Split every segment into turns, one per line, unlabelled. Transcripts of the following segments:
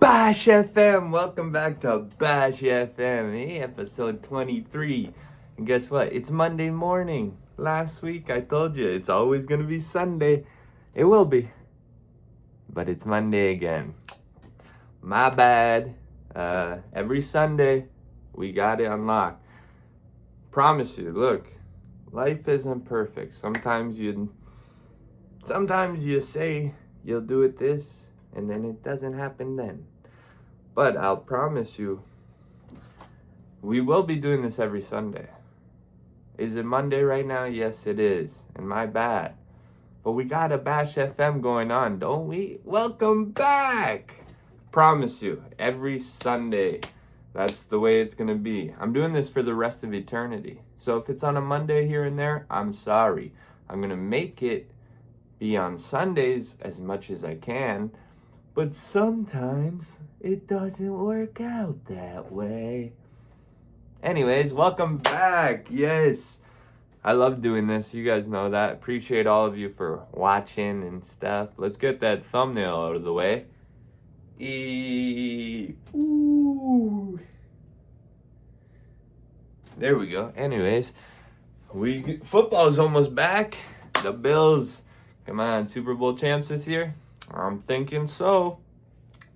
BashFM, welcome back to BashFM, episode 23. And guess what? It's Monday morning. Last week I told you it's always gonna be Sunday. It will be, but it's Monday again. My bad. Every Sunday we got it unlocked. Promise you. Look, life isn't perfect. Sometimes you say you'll do it this, and then it doesn't happen then. But I'll promise you, we will be doing this every Sunday. Is it Monday right now? Yes, it is. And my bad. But we got a Bash FM going on, don't we? Welcome back! Promise you, every Sunday, that's the way it's going to be. I'm doing this for the rest of eternity. So if it's on a Monday here and there, I'm sorry. I'm going to make it be on Sundays as much as I can. But sometimes it doesn't work out that way. Anyways, welcome back. Yes, I love doing this. You guys know that. Appreciate all of you for watching and stuff. Let's get that thumbnail out of the way. Ooh. There we go. Anyways, football's almost back. The Bills, come on, Super Bowl champs this year. I'm thinking so.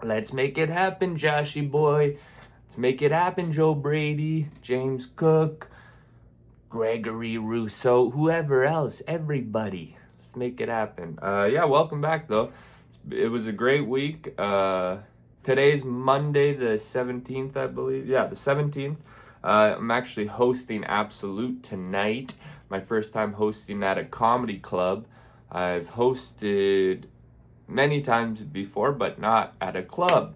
Let's make it happen, Joshy boy. Let's make it happen, Joe Brady, James Cook, Gregory Rousseau, whoever else, everybody. Let's make it happen. Welcome back, though. It was a great week. Today's Monday, the 17th, I believe. Yeah, the 17th. I'm actually hosting Absolute tonight. My first time hosting at a comedy club. I've hosted many times before, but not at a club.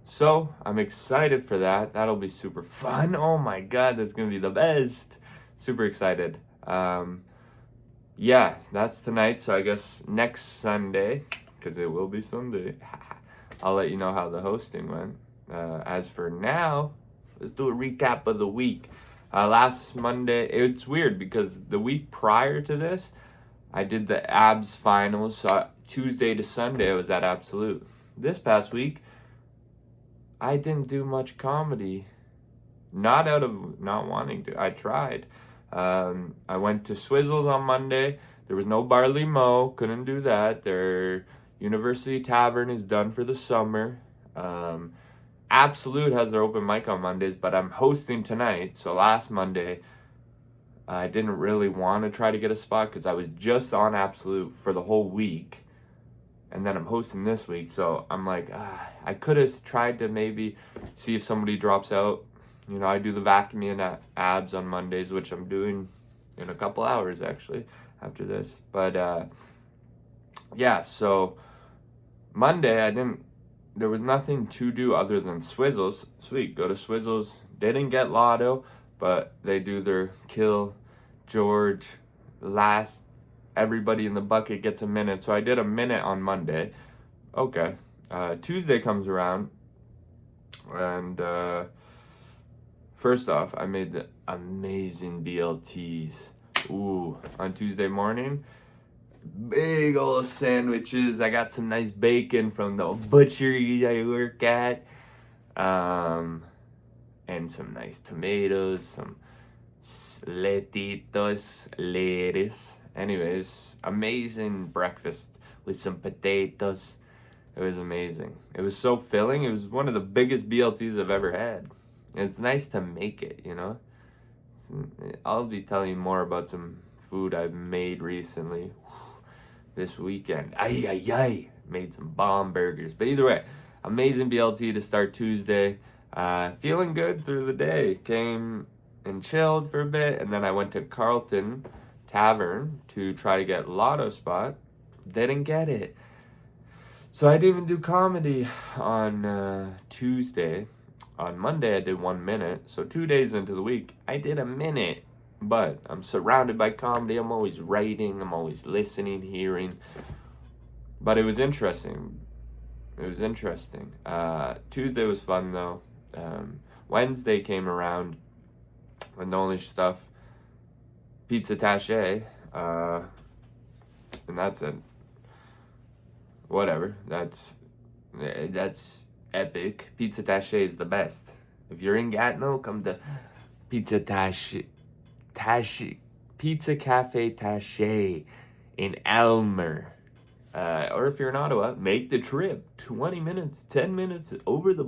So I'm excited for that. That'll be super fun. Oh my god, that's gonna be the best. Super excited. That's tonight. So I guess next Sunday, because it will be Sunday, I'll let you know how the hosting went. As for now, let's do a recap of the week. Last Monday, it's weird because the week prior to this, I did the abs finals. So Tuesday to Sunday, I was at Absolute. This past week, I didn't do much comedy. Not out of not wanting to. I tried. I went to Swizzles on Monday. There was no Barley Mo. Couldn't do that. Their University Tavern is done for the summer. Absolute has their open mic on Mondays, but I'm hosting tonight. So last Monday, I didn't really want to try to get a spot because I was just on Absolute for the whole week. And then I'm hosting this week. So I'm like, I could have tried to maybe see if somebody drops out. You know, I do the vacuuming at abs on Mondays, which I'm doing in a couple hours actually after this. But so Monday there was nothing to do other than Swizzles. Sweet, go to Swizzles. They didn't get Lotto, but they do their Kill George last. Everybody in the bucket gets a minute. So I did a minute on Monday. Okay. Tuesday comes around. And first off, I made the amazing BLTs. Ooh, on Tuesday morning. Big old sandwiches. I got some nice bacon from the butchery I work at. And some nice tomatoes, some lettuce. Anyways, amazing breakfast with some potatoes. It was amazing. It was so filling. It was one of the biggest BLTs I've ever had. And it's nice to make it, you know? I'll be telling you more about some food I've made recently this weekend. Made some bomb burgers. But either way, amazing BLT to start Tuesday. Feeling good through the day. Came and chilled for a bit, and then I went to Carlton Tavern to try to get Lotto spot. Didn't get it. So I didn't even do comedy on Tuesday. On Monday I did 1 minute. So 2 days into the week I did a minute. But I'm surrounded by comedy. I'm always writing. I'm always listening, hearing. But it was interesting. Tuesday was fun though. Wednesday came around when the only stuff pizza taché, and that's it. Whatever. That's epic. Pizza Taché is the best. If you're in Gatineau, come to Pizza Taché. Pizza Cafe Taché in Elmer. Or if you're in Ottawa, make the trip. 20 minutes, 10 minutes over the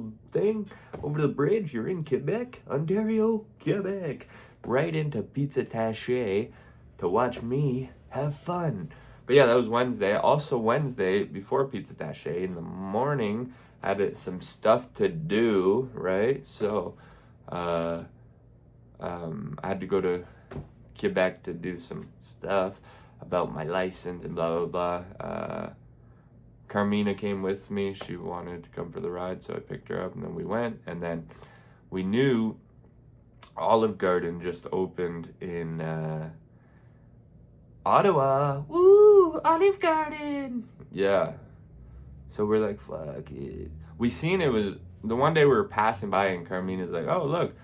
bridge. You're in Quebec, Ontario, Quebec. Right into Pizza Taché to watch me have fun. But yeah, that was Wednesday. Also Wednesday, before Pizza Taché, in the morning, I had some stuff to do, right? So, I had to go to Quebec to do some stuff about my license and blah, blah, blah. Carmina came with me. She wanted to come for the ride, so I picked her up, and then we went. And then we knew Olive Garden just opened in Ottawa. Woo! Olive Garden! Yeah. So we're like, fuck it. We seen it was, the one day we were passing by and Carmina's like, oh, look,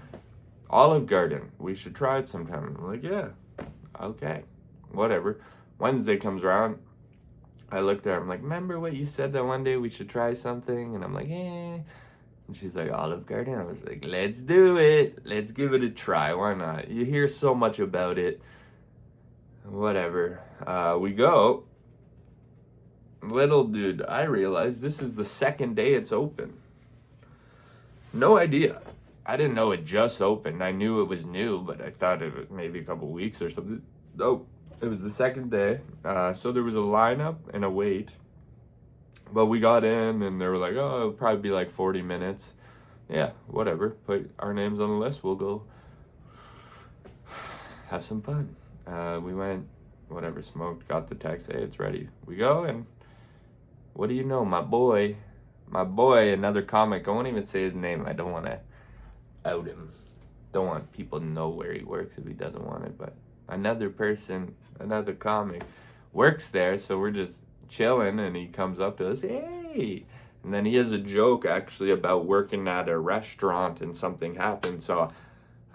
Olive Garden. We should try it sometime. I'm like, yeah, okay, whatever. Wednesday comes around. I looked at her. I'm like, remember what you said that one day we should try something? And I'm like, eh. And she's like, Olive Garden. I was like, let's do it. Let's give it a try. Why not? You hear so much about it. Whatever. We go. Little dude, I realized this is the second day it's open. No idea. I didn't know it just opened. I knew it was new, but I thought it was maybe a couple weeks or something. Nope. It was the second day. So there was a lineup and a wait. But we got in and they were like, oh, it'll probably be like 40 minutes. Yeah, whatever. Put our names on the list. We'll go have some fun. We went, whatever, smoked, got the text. Hey, it's ready. We go, and what do you know? My boy, another comic. I won't even say his name. I don't want to out him. Don't want people to know where he works if he doesn't want it. But another person, another comic, works there. So we're just chilling, and he comes up to us, hey. And then he has a joke actually about working at a restaurant and something happened. So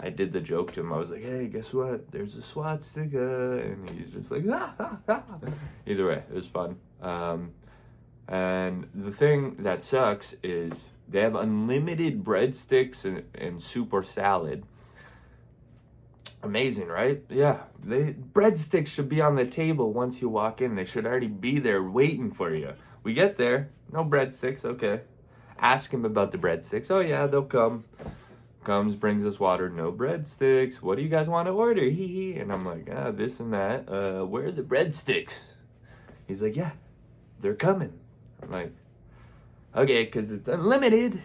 I did the joke to him. I was like, hey, guess what? There's a swastika. And he's just like, ah, ah, ah. Either way, it was fun. And the thing that sucks is they have unlimited breadsticks and soup or salad. Amazing, right? Yeah. Breadsticks should be on the table once you walk in. They should already be there waiting for you. We get there. No breadsticks. Okay. Ask him about the breadsticks. Oh, yeah, they'll come. Comes, brings us water. No breadsticks. What do you guys want to order? Hee hee. And I'm like, this and that. Where are the breadsticks? He's like, yeah, they're coming. I'm like, okay, because it's unlimited.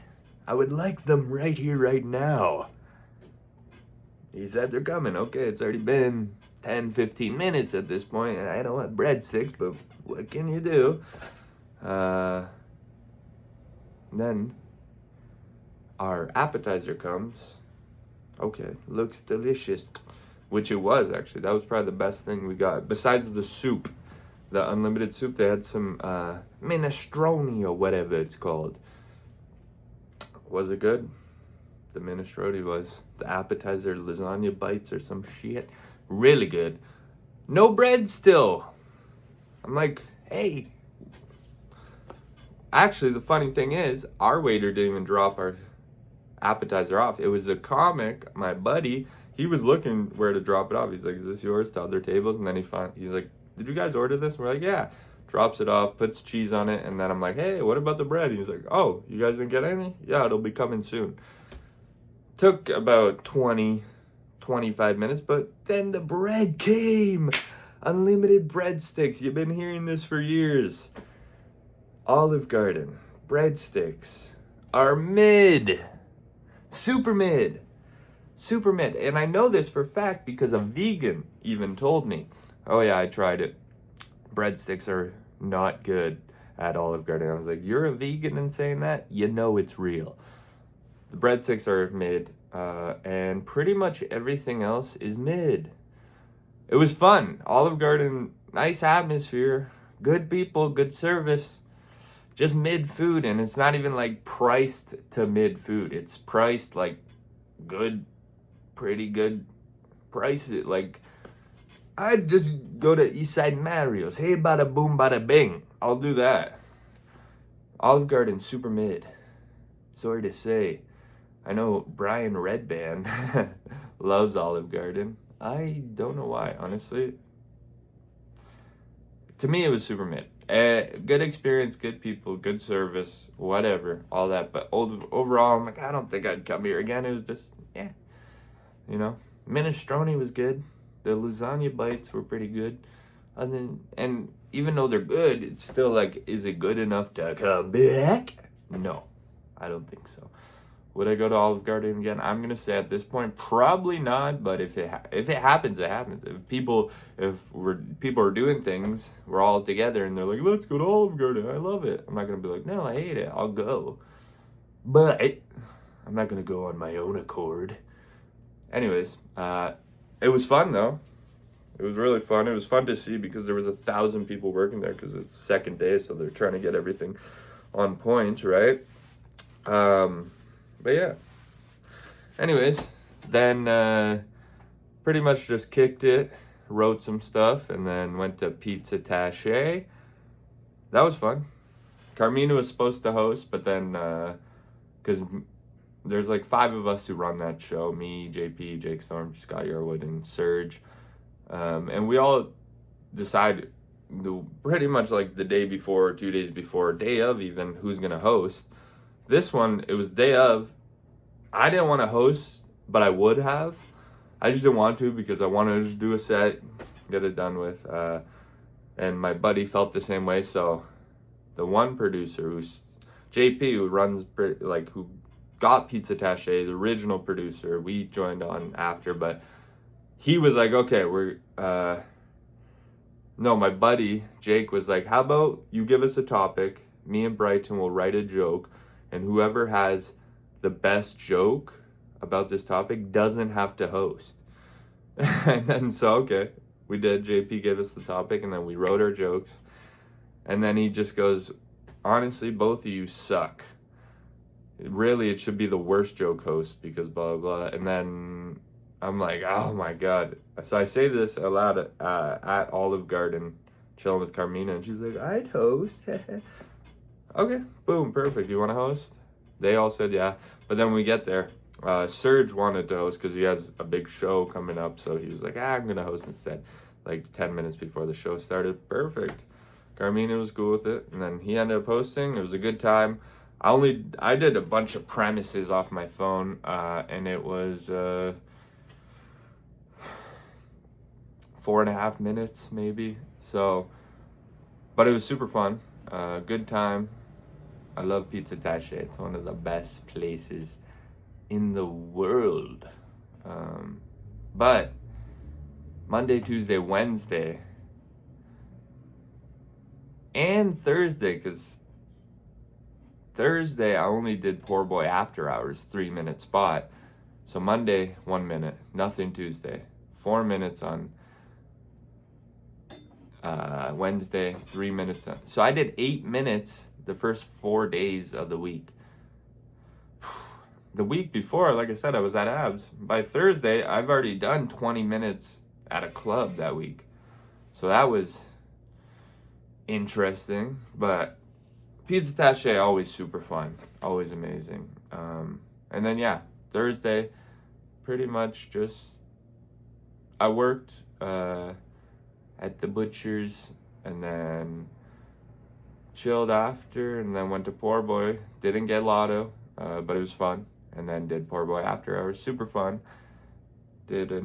I would like them right here, right now. He said they're coming. Okay, it's already been 10, 15 minutes at this point, and I don't have breadsticks, but what can you do? Then our appetizer comes. Okay, looks delicious. Which it was, actually. That was probably the best thing we got. Besides the soup. The unlimited soup, they had some minestrone or whatever it's called. Was it good? The minestrone was. The appetizer, lasagna bites or some shit. Really good. No bread still. I'm like, hey. Actually, the funny thing is, our waiter didn't even drop our appetizer off. It was the comic, my buddy. He was looking where to drop it off. He's like, is this yours? To other tables. And then he's like, did you guys order this? We're like, yeah. Drops it off, puts cheese on it, and then I'm like, hey, what about the bread? He's like, oh, you guys didn't get any? Yeah, it'll be coming soon. Took about 20, 25 minutes, but then the bread came. Unlimited breadsticks. You've been hearing this for years. Olive Garden breadsticks are mid. Super mid. Super mid. And I know this for a fact because a vegan even told me. Oh yeah, I tried it. Breadsticks are not good at Olive Garden. I was like, you're a vegan and saying that? You know it's real. The breadsticks are mid, and pretty much everything else is mid. It was fun. Olive Garden, nice atmosphere, good people, good service. Just mid food, and it's not even like priced to mid food. It's priced like good, pretty good price. Like, I'd just go to Eastside Mario's. Hey, bada boom, bada bing. I'll do that. Olive Garden, super mid. sorry to say, I know Brian Redband loves Olive Garden. I don't know why, honestly. To me, it was super mid. Good experience, good people, good service, whatever, all that. But overall, I'm like, I don't think I'd come here again. It was just, yeah, you know. Minestrone was good. The lasagna bites were pretty good. And even though they're good, it's still like, is it good enough to come back? No, I don't think so. Would I go to Olive Garden again? I'm gonna say at this point, probably not. But if it happens, it happens. If people are doing things, we're all together, and they're like, let's go to Olive Garden. I love it. I'm not gonna be like, no, I hate it. I'll go, but I'm not gonna go on my own accord. Anyways, it was fun though. It was really fun. It was fun to see because there was 1,000 people working there because it's the second day, so they're trying to get everything on point, right? But yeah. Anyways, then pretty much just kicked it, wrote some stuff, and then went to Pizza Tache. That was fun. Carmina was supposed to host, but then because there's like 5 of us who run that show, me, JP, Jake Storm, Scott Yarwood, and Serge. And we all decide pretty much like the day before, 2 days before, day of even, who's going to host. This one, it was day of. I didn't want to host, but I would have. I just didn't want to because I wanted to just do a set, get it done with. And my buddy felt the same way. So the one producer, who's JP, who runs, who got Pizza Tache, the original producer, we joined on after, but he was like, okay, no, my buddy, Jake, was like, how about you give us a topic, me and Brighton will write a joke, and whoever has the best joke about this topic doesn't have to host. And then, so, okay, we did. JP gave us the topic, and then we wrote our jokes. And then he just goes, honestly, both of you suck. Really, it should be the worst joke host because blah, blah, blah. And then I'm like, oh my God. So I say this aloud at Olive Garden, chilling with Carmina, and she's like, I'd host. Okay, boom, perfect. You want to host? They all said yeah. But then when we get there, Serge wanted to host because he has a big show coming up. So he was like, I'm going to host instead. Like 10 minutes before the show started. Perfect. Carmina was cool with it. And then he ended up hosting. It was a good time. I did a bunch of premises off my phone. And it was 4.5 minutes maybe. So, but it was super fun. Good time. I love Pizza Tache. It's one of the best places in the world. But Monday, Tuesday, Wednesday, and Thursday, because Thursday I only did Poor Boy After Hours, 3-minute spot. So Monday, 1 minute, nothing Tuesday. 4 minutes on Wednesday, 3 minutes on. So I did 8 minutes the first 4 days of the week. The week before, like I said, I was at Abs. By Thursday, I've already done 20 minutes at a club that week. So that was interesting. But Pizza Tache, always super fun. Always amazing. And then, yeah, Thursday, pretty much just, I worked at the Butcher's and then chilled after and then went to Poor Boy. Didn't get Lotto, but it was fun. And then did Poor Boy After Hours, super fun. Did a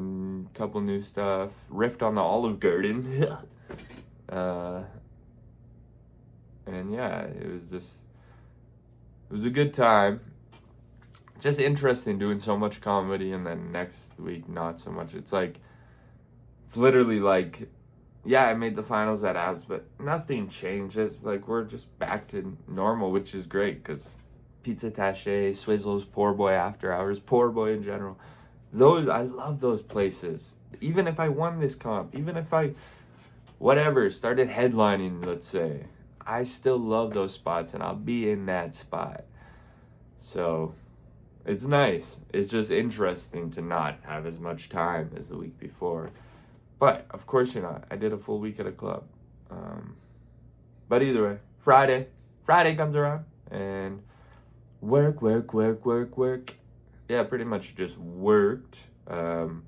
couple new stuff. Riffed on the Olive Garden. And yeah, it was a good time. Just interesting doing so much comedy and then next week not so much. It's literally like, yeah, I made the finals at Abs, but nothing changes. Like, we're just back to normal, which is great because Pizza Tache, Swizzles, Poor Boy After Hours, Poor Boy in general. I love those places. Even if I won this comp, even if I, started headlining, let's say, I still love those spots and I'll be in that spot. So, it's nice. It's just interesting to not have as much time as the week before. But, of course, I did a full week at a club. But either way, Friday comes around and work. Yeah, pretty much just worked. And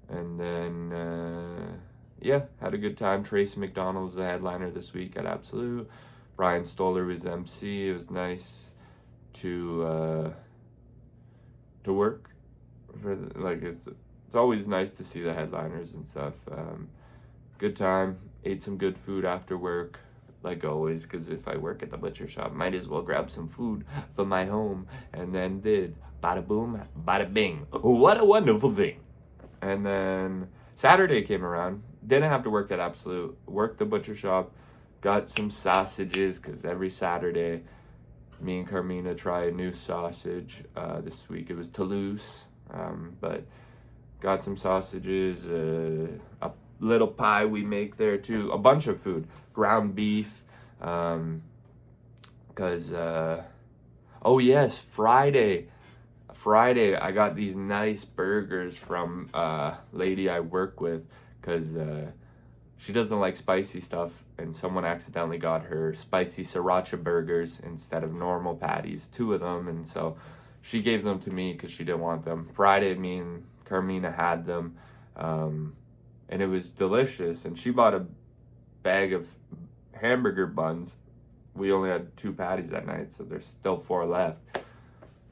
then, yeah, had a good time. Tracy McDonald was the headliner this week at Absolute. Brian Stoller was MC. It was nice to work. It's always nice to see the headliners and stuff. Good time. Ate some good food after work, like always, because if I work at the butcher shop, might as well grab some food from my home, and then did. Bada boom, bada bing. What a wonderful thing. And then Saturday came around. Didn't have to work at Absolute. Worked the butcher shop. Got some sausages, because every Saturday, me and Carmina try a new sausage. This week it was Toulouse. But got some sausages, a little pie we make there too, a bunch of food, ground beef, because oh yes, Friday I got these nice burgers from lady I work with, because she doesn't like spicy stuff, and someone accidentally got her spicy sriracha burgers instead of normal patties, 2 of them, and so she gave them to me because she didn't want them. Friday, me and Carmina had them, and it was delicious. And she bought a bag of hamburger buns. We only had 2 patties that night, so there's still 4 left.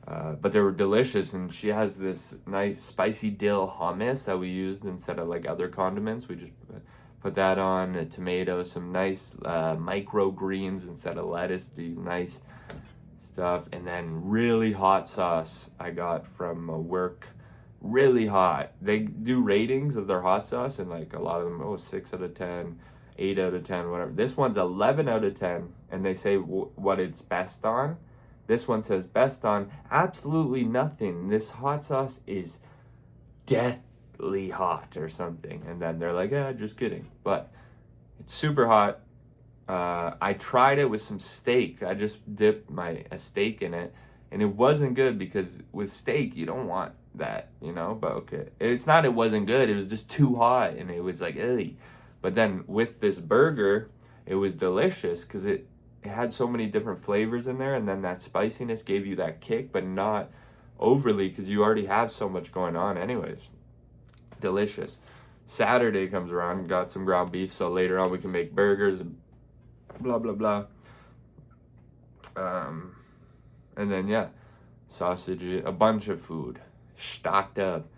But they were delicious, and she has this nice spicy dill hummus that we used instead of like other condiments. We just put that on, a tomato, some nice microgreens instead of lettuce, these nice stuff, and then really hot sauce I got from work. Really hot. They do ratings of their hot sauce, and like a lot of them, 6 out of 10, 8 out of 10, whatever. This one's 11 out of 10, and they say what it's best on. This one says best on absolutely nothing. This hot sauce is deathly hot or something. And then they're like, yeah, just kidding. But it's super hot. I tried it with some steak. I just dipped a steak in it, and it wasn't good, because with steak you don't want that, but okay. It's not it wasn't good, it was just too hot, and it was like, ugh. But then with this burger, it was delicious, because it had so many different flavors in there, and then that spiciness gave you that kick, but not overly, because you already have so much going on anyways. Delicious. Saturday comes around, got some ground beef, so later on we can make burgers and blah blah blah. And then yeah, sausage, a bunch of food, stocked up.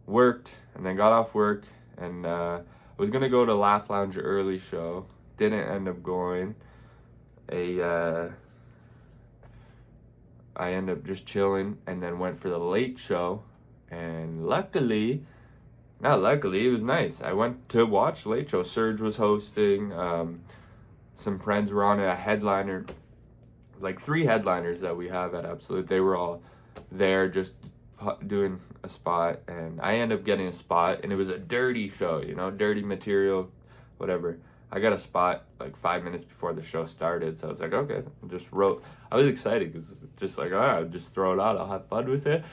Worked, and then got off work, and I was gonna go to Laugh Lounge early show. Didn't end up going. I ended up just chilling, and then went for the late show, and it was nice. I went to watch late show. Serge was hosting. Some friends were on, a headliner, like 3 headliners that we have at Absolute. They were all there just doing a spot, and I ended up getting a spot, and it was a dirty show, dirty material, whatever. I got a spot like 5 minutes before the show started, so I was like, okay, I was excited, because just like, I'll just throw it out, I'll have fun with it.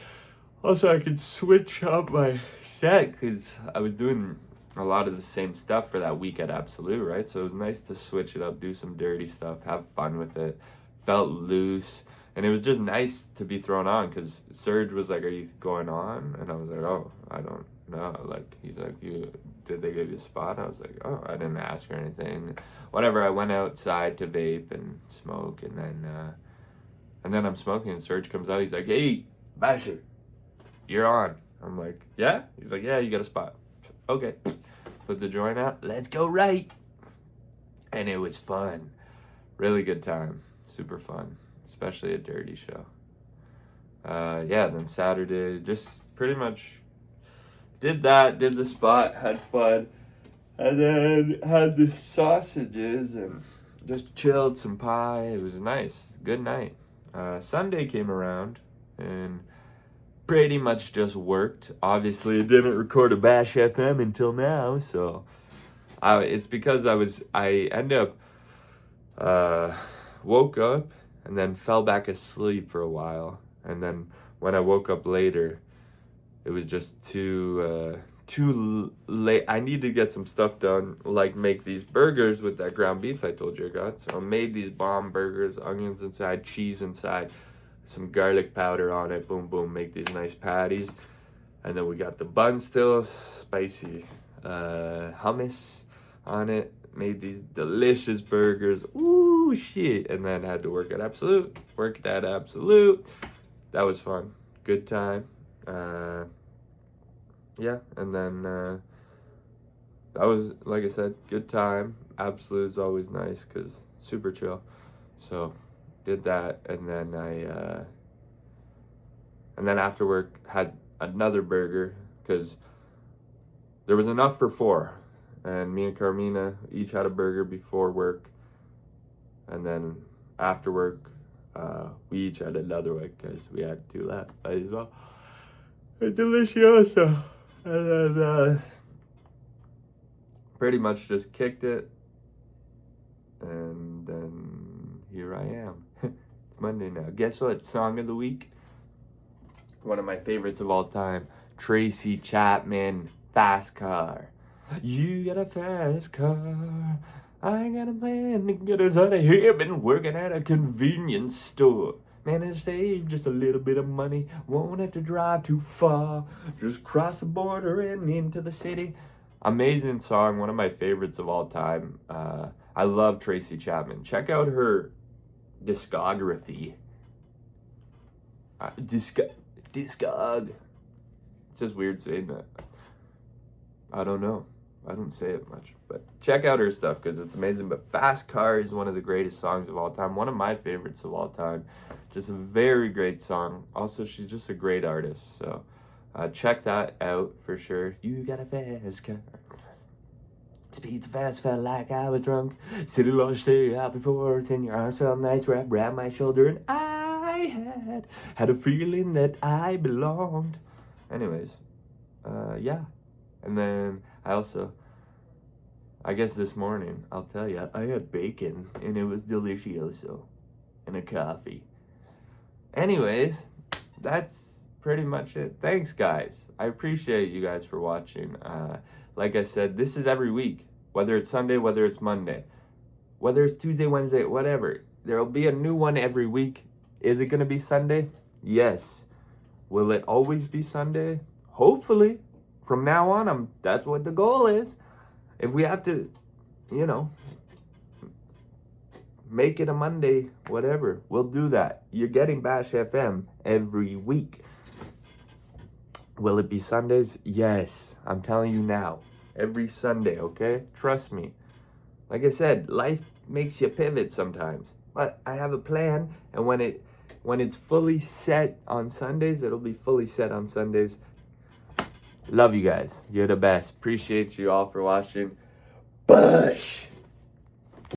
Also, I could switch up my set, because I was doing a lot of the same stuff for that week at Absolute, right? So it was nice to switch it up, do some dirty stuff, have fun with it. Felt loose, and it was just nice to be thrown on, because Serge was like, are you going on? And I was like, oh, I don't know. Like, he's like, did they give you a spot? I was like, oh, I didn't ask or anything. Whatever, I went outside to vape and smoke, and then I'm smoking, and Serge comes out, he's like, hey, Basher, you're on. I'm like, yeah? He's like, yeah, you got a spot. Okay. Put the joint out, let's go right. And it was fun. Really good time. Super fun. Especially a dirty show. Yeah, then Saturday, just pretty much did the spot, had fun, and then had the sausages and just chilled, some pie. It was nice. Good night. Sunday came around, and pretty much just worked. Obviously, didn't record a Bash FM until now, so it's because I ended up woke up and then fell back asleep for a while, and then when I woke up later, it was just too late. I need to get some stuff done, like make these burgers with that ground beef I told you I got. So I made these bomb burgers, onions inside, cheese inside, some garlic powder on it. Boom, boom, make these nice patties. And then we got the bun still, spicy hummus on it. Made these delicious burgers. Ooh, shit. And then had to work at Absolute. That was fun. Good time. Yeah, and then that was, like I said, good time. Absolute's always nice because super chill. So did that, and then and then after work had another burger because there was enough for 4, and me and Carmina each had a burger before work, and then after work we each had another one because we had 2 left as well. Delicioso. And then pretty much just kicked it, and then here I am. It's Monday now. Guess what? Song of the week. One of my favorites of all time. Tracy Chapman, Fast Car. You got a fast car. I got a plan to get us out of here. Been working at a convenience store. Managed to save just a little bit of money. Won't have to drive too far. Just cross the border and into the city. Amazing song. One of my favorites of all time. I love Tracy Chapman. Check out her discography. Discog. It's just weird saying that. I don't know. I don't say it much, but check out her stuff because it's amazing. But Fast Car is one of the greatest songs of all time. One of my favorites of all time. Just a very great song. Also, she's just a great artist. So check that out for sure. You got a fast car. Speeds fast, felt like I was drunk. City lost stay out before. Then your arms felt nice, wrapped around my shoulder, and I had a feeling that I belonged. Anyways, yeah. And then I guess this morning, I'll tell you, I had bacon, and it was delicioso, and a coffee. Anyways, that's pretty much it. Thanks, guys. I appreciate you guys for watching. Like I said, this is every week, whether it's Sunday, whether it's Monday, whether it's Tuesday, Wednesday, whatever. There'll be a new one every week. Is it going to be Sunday? Yes. Will it always be Sunday? Hopefully. From now on, that's what the goal is. If we have to, make it a Monday, whatever, we'll do that. You're getting Bash FM every week. Will it be Sundays? Yes. I'm telling you now. Every Sunday, okay? Trust me. Like I said, life makes you pivot sometimes. But I have a plan, and when it's fully set on Sundays, it'll be fully set on Sundays. Love you guys. You're the best. Appreciate you all for watching. Bash!